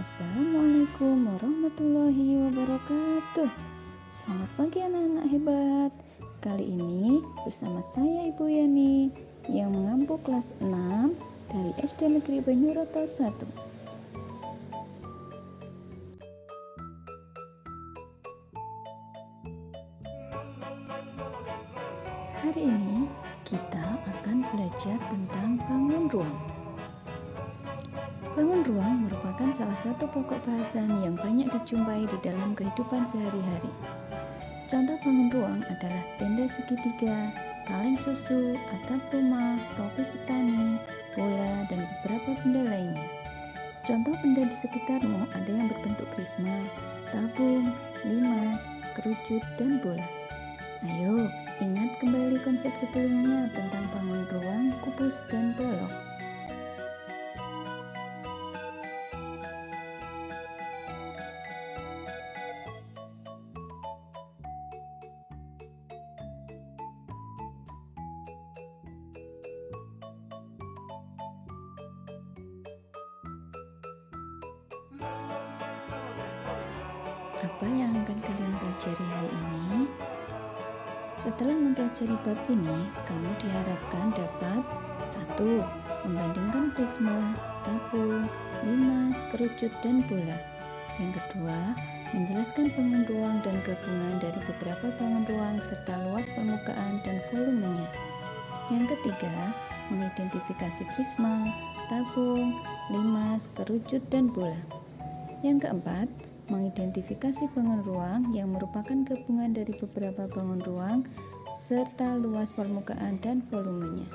Assalamualaikum warahmatullahi wabarakatuh. Selamat pagi anak-anak hebat. Kali ini bersama saya Ibu Yani yang mengampu kelas 6 dari SD Negeri Banyuroto 1. Hari ini kita akan belajar tentang bangun ruang. Bangun ruang merupakan salah satu pokok bahasan yang banyak dijumpai di dalam kehidupan sehari-hari. Contoh bangun ruang adalah tenda segitiga, kaleng susu, atap rumah, topi petani, bola, dan beberapa benda lainnya. Contoh benda di sekitarmu ada yang berbentuk prisma, tabung, limas, kerucut, dan bola. Ayo, ingat kembali konsep sebelumnya tentang bangun ruang, kubus, dan bolok. Apa yang akan kalian pelajari hari ini? Setelah mempelajari bab ini, kamu diharapkan dapat 1. Membandingkan prisma, tabung, limas, kerucut, dan bola. Yang kedua, menjelaskan bangun ruang dan gabungan dari beberapa bangun ruang serta luas permukaan dan volumenya. Yang ketiga, mengidentifikasi prisma, tabung, limas, kerucut, dan bola. Yang keempat, mengidentifikasi bangun ruang yang merupakan gabungan dari beberapa bangun ruang serta luas permukaan dan volumenya.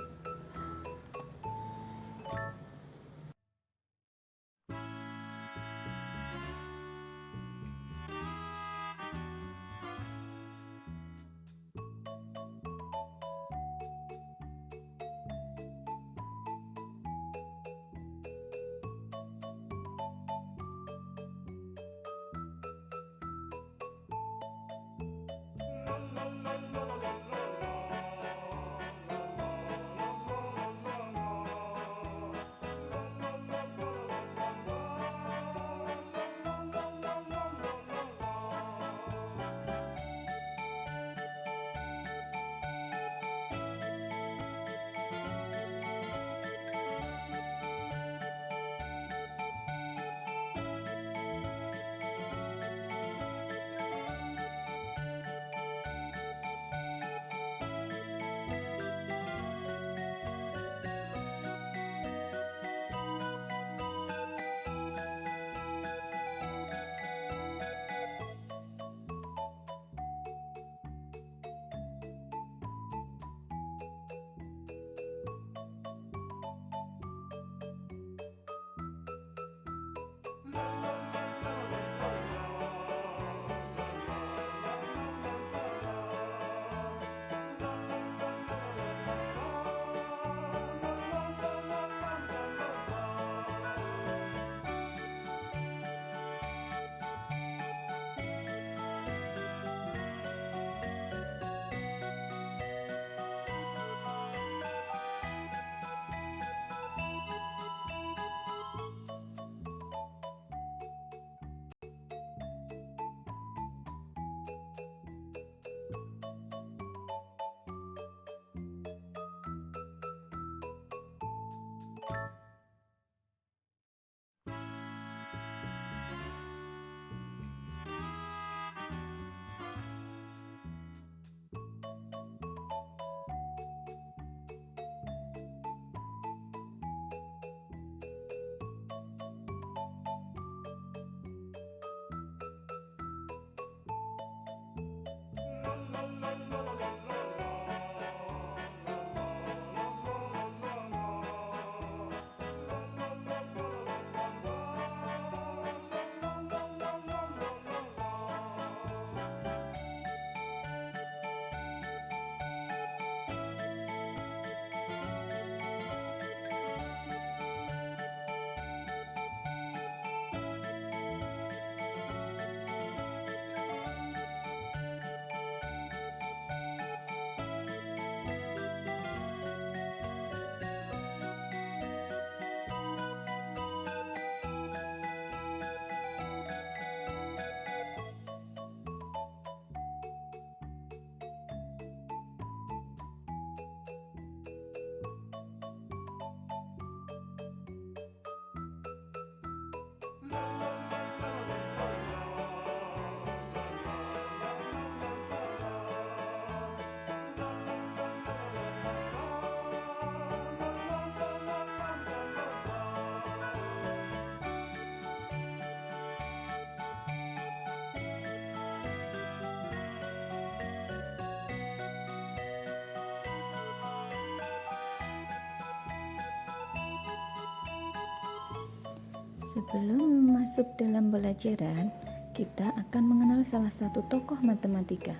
Sebelum masuk dalam pelajaran, kita akan mengenal salah satu tokoh matematika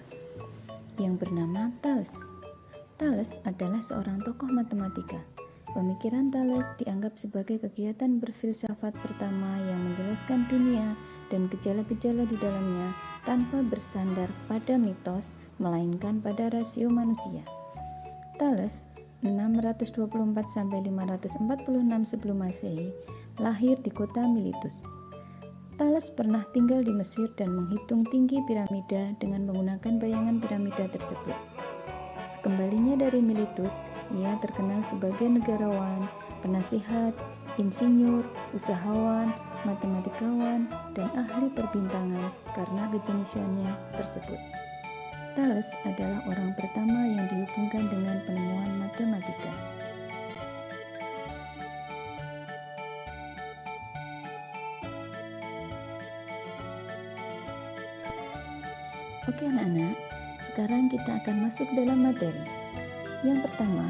yang bernama Thales. Thales adalah seorang tokoh matematika. Pemikiran Thales dianggap sebagai kegiatan berfilsafat pertama yang menjelaskan dunia dan gejala-gejala di dalamnya tanpa bersandar pada mitos, melainkan pada rasio manusia. Thales 624-546 sebelum Masehi lahir di kota Miletus. Thales pernah tinggal di Mesir dan menghitung tinggi piramida dengan menggunakan bayangan piramida tersebut. Sekembalinya dari Miletus, ia terkenal sebagai negarawan, penasihat, insinyur, usahawan, matematikawan, dan ahli perbintangan karena kejeniusannya tersebut. Thales adalah orang pertama yang dihubungkan dengan penemuan matematika. Oke anak-anak, sekarang kita akan masuk dalam materi. Yang pertama,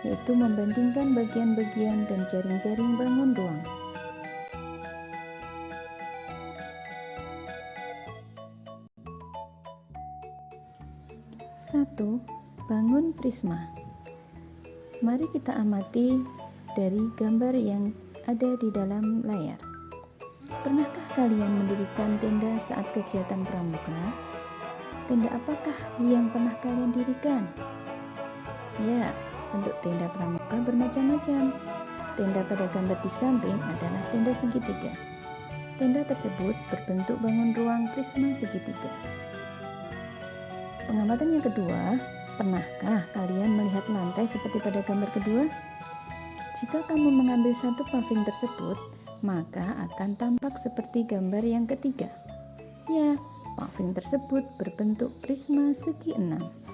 yaitu membandingkan bagian-bagian dan jaring-jaring bangun ruang. Satu, bangun prisma. Mari kita amati dari gambar yang ada di dalam layar. Pernahkah kalian mendirikan tenda saat kegiatan pramuka? Tenda apakah yang pernah kalian dirikan? Ya, bentuk tenda pramuka bermacam-macam. Tenda pada gambar di samping adalah tenda segitiga. Tenda tersebut berbentuk bangun ruang prisma segitiga. Pengamatan yang kedua, pernahkah kalian melihat lantai seperti pada gambar kedua? Jika kamu mengambil satu paving tersebut, maka akan tampak seperti gambar yang ketiga. Ya, paving tersebut berbentuk prisma segi 6.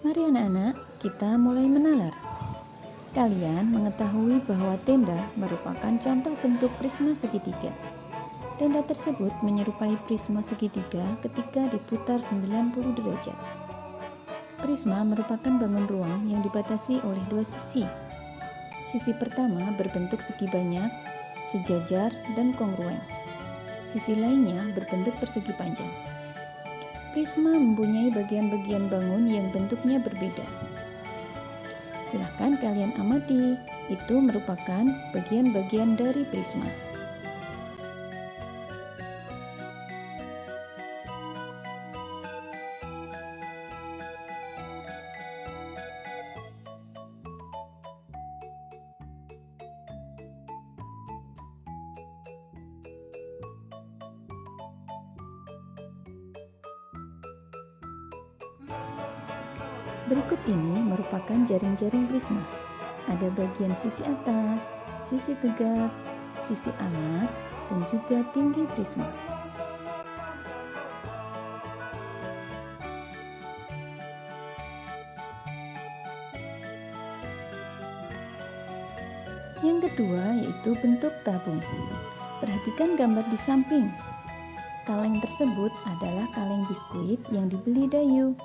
Mari anak-anak, kita mulai menalar. Kalian mengetahui bahwa tenda merupakan contoh bentuk prisma segitiga. Tenda tersebut menyerupai prisma segitiga ketika diputar 90 derajat. Prisma merupakan bangun ruang yang dibatasi oleh dua sisi. Sisi pertama berbentuk segi banyak, sejajar, dan kongruen. Sisi lainnya berbentuk persegi panjang. Prisma mempunyai bagian-bagian bangun yang bentuknya berbeda. Silakan kalian amati, itu merupakan bagian-bagian dari prisma. Berikut ini merupakan jaring-jaring prisma. Ada bagian sisi atas, sisi tegak, sisi alas, dan juga tinggi prisma. Yang kedua yaitu bentuk tabung. Perhatikan gambar di samping. Kaleng tersebut adalah kaleng biskuit yang dibeli Dayu.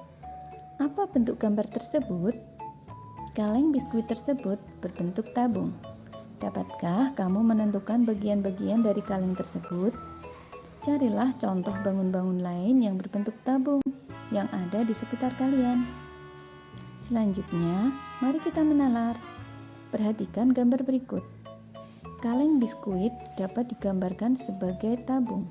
Apa bentuk gambar tersebut? Kaleng biskuit tersebut berbentuk tabung. Dapatkah kamu menentukan bagian-bagian dari kaleng tersebut? Carilah contoh bangun-bangun lain yang berbentuk tabung yang ada di sekitar kalian. Selanjutnya, mari kita menalar. Perhatikan gambar berikut. Kaleng biskuit dapat digambarkan sebagai tabung.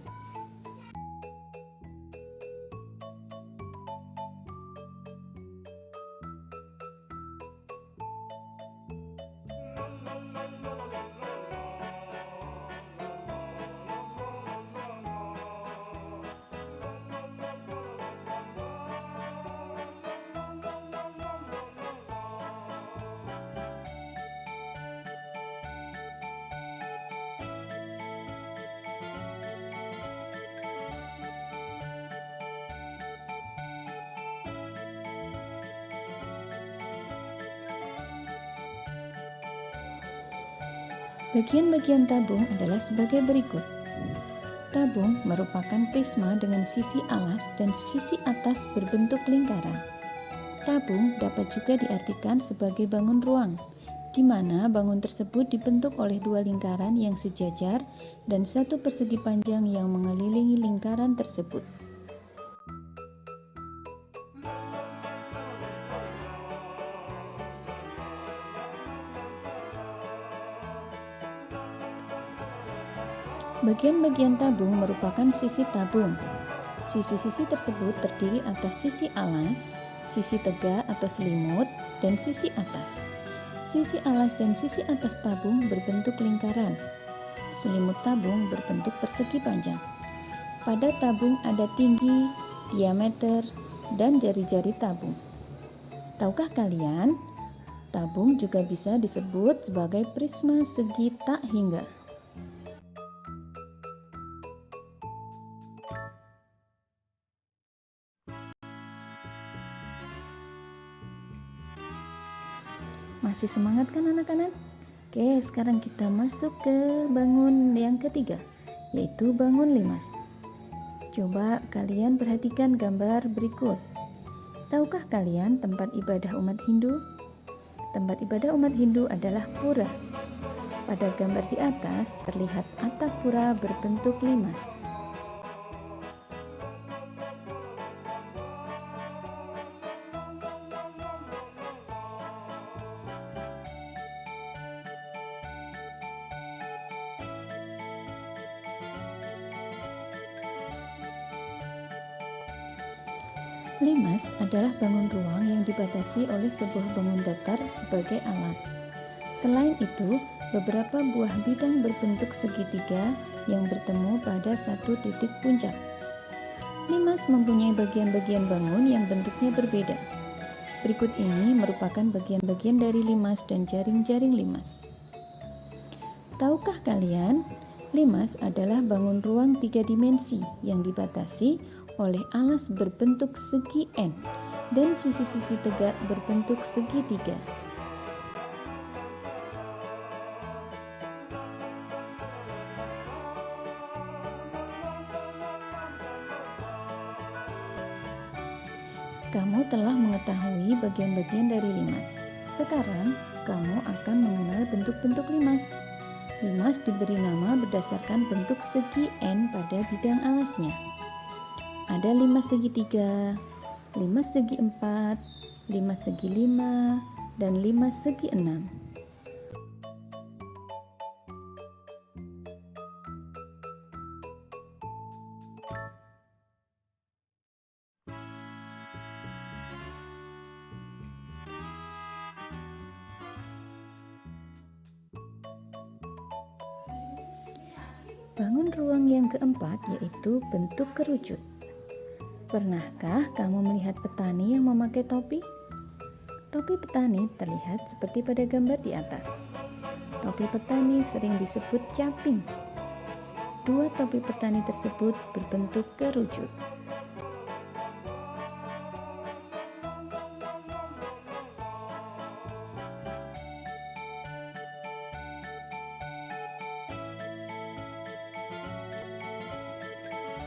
Bagian-bagian tabung adalah sebagai berikut. Tabung merupakan prisma dengan sisi alas dan sisi atas berbentuk lingkaran. Tabung dapat juga diartikan sebagai bangun ruang, di mana bangun tersebut dibentuk oleh dua lingkaran yang sejajar dan satu persegi panjang yang mengelilingi lingkaran tersebut. Bagian-bagian tabung merupakan sisi tabung. Sisi-sisi tersebut terdiri atas sisi alas, sisi tegak atau selimut, dan sisi atas. Sisi alas dan sisi atas tabung berbentuk lingkaran. Selimut tabung berbentuk persegi panjang. Pada tabung ada tinggi, diameter, dan jari-jari tabung. Tahukah kalian, tabung juga bisa disebut sebagai prisma segi tak hingga. Masih semangat kan anak-anak? Oke, sekarang kita masuk ke bangun yang ketiga, yaitu bangun limas. Coba kalian perhatikan gambar berikut. Tahukah kalian tempat ibadah umat Hindu? Tempat ibadah umat Hindu adalah pura. Pada gambar di atas terlihat atap pura berbentuk limas. Limas adalah bangun ruang yang dibatasi oleh sebuah bangun datar sebagai alas. Selain itu, beberapa buah bidang berbentuk segitiga yang bertemu pada satu titik puncak. Limas mempunyai bagian-bagian bangun yang bentuknya berbeda. Berikut ini merupakan bagian-bagian dari limas dan jaring-jaring limas. Tahukah kalian, limas adalah bangun ruang 3 dimensi yang dibatasi oleh alas berbentuk segi N dan sisi-sisi tegak berbentuk segitiga. Kamu telah mengetahui bagian-bagian dari limas. Sekarang, kamu akan mengenal bentuk-bentuk limas. Limas diberi nama berdasarkan bentuk segi N pada bidang alasnya. Ada limas segitiga, limas segi 4, limas segi 5, dan limas segi 6. Bangun ruang yang keempat yaitu bentuk kerucut. Pernahkah kamu melihat petani yang memakai topi? Topi petani terlihat seperti pada gambar di atas. Topi petani sering disebut caping. Dua topi petani tersebut berbentuk kerucut.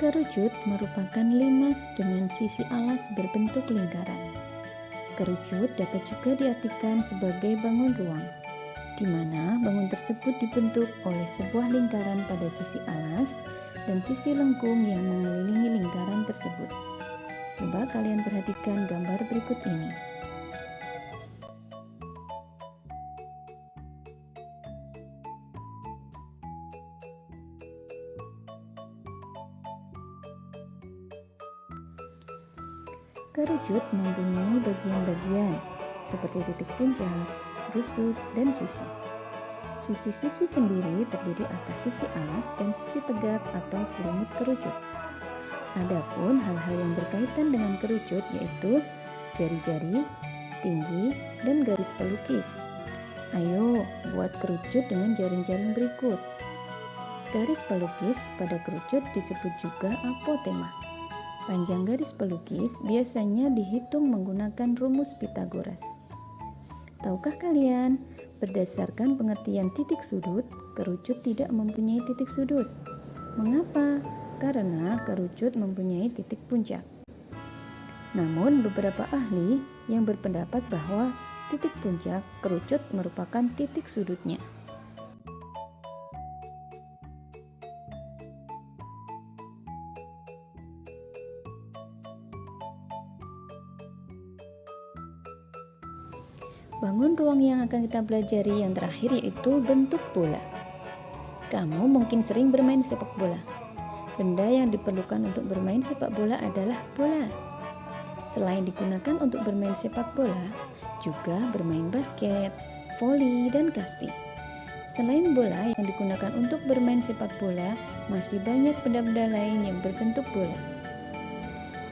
Kerucut merupakan limas dengan sisi alas berbentuk lingkaran. Kerucut dapat juga diartikan sebagai bangun ruang, di mana bangun tersebut dibentuk oleh sebuah lingkaran pada sisi alas dan sisi lengkung yang mengelilingi lingkaran tersebut. Coba kalian perhatikan gambar berikut ini. Kerucut mempunyai bagian-bagian seperti titik puncak, rusuk, dan sisi. Sisi-sisi sendiri terdiri atas sisi alas dan sisi tegak atau selimut kerucut. Adapun hal-hal yang berkaitan dengan kerucut yaitu jari-jari, tinggi, dan garis pelukis. Ayo buat kerucut dengan jaring-jaring berikut. Garis pelukis pada kerucut disebut juga apotema. Panjang garis pelukis biasanya dihitung menggunakan rumus Pythagoras. Tahukah kalian, berdasarkan pengertian titik sudut, kerucut tidak mempunyai titik sudut. Mengapa? Karena kerucut mempunyai titik puncak. Namun beberapa ahli yang berpendapat bahwa titik puncak kerucut merupakan titik sudutnya. Bangun ruang yang akan kita pelajari yang terakhir yaitu bentuk bola. Kamu mungkin sering bermain sepak bola. Benda yang diperlukan untuk bermain sepak bola adalah bola. Selain digunakan untuk bermain sepak bola, juga bermain basket, voli, dan kasti. Selain bola yang digunakan untuk bermain sepak bola, masih banyak benda-benda lain yang berbentuk bola.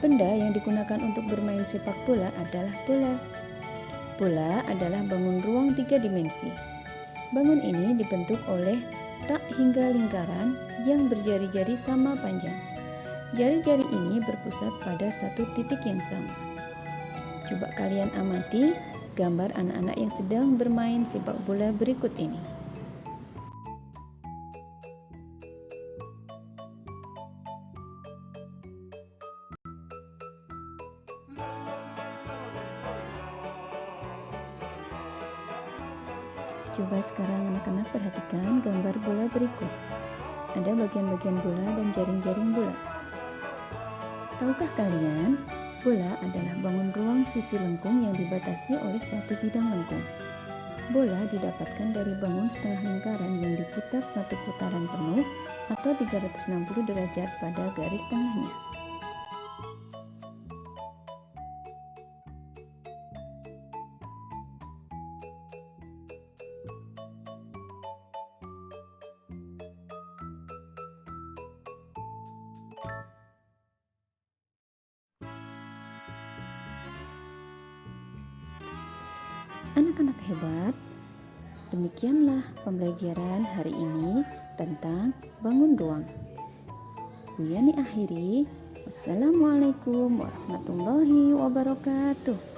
Benda yang digunakan untuk bermain sepak bola adalah bola. Bola adalah bangun ruang 3 dimensi. Bangun ini dibentuk oleh tak hingga lingkaran yang berjari-jari sama panjang. Jari-jari ini berpusat pada satu titik yang sama. Coba kalian amati gambar anak-anak yang sedang bermain sepak bola berikut ini. Coba sekarang anak-anak perhatikan gambar bola berikut. Ada bagian-bagian bola dan jaring-jaring bola. Tahukah kalian, bola adalah bangun ruang sisi lengkung yang dibatasi oleh satu bidang lengkung. Bola didapatkan dari bangun setengah lingkaran yang diputar satu putaran penuh atau 360 derajat pada garis tengahnya. Anak-anak hebat, demikianlah pembelajaran hari ini tentang bangun ruang. Bu Yani akhiri. Wassalamualaikum warahmatullahi wabarakatuh.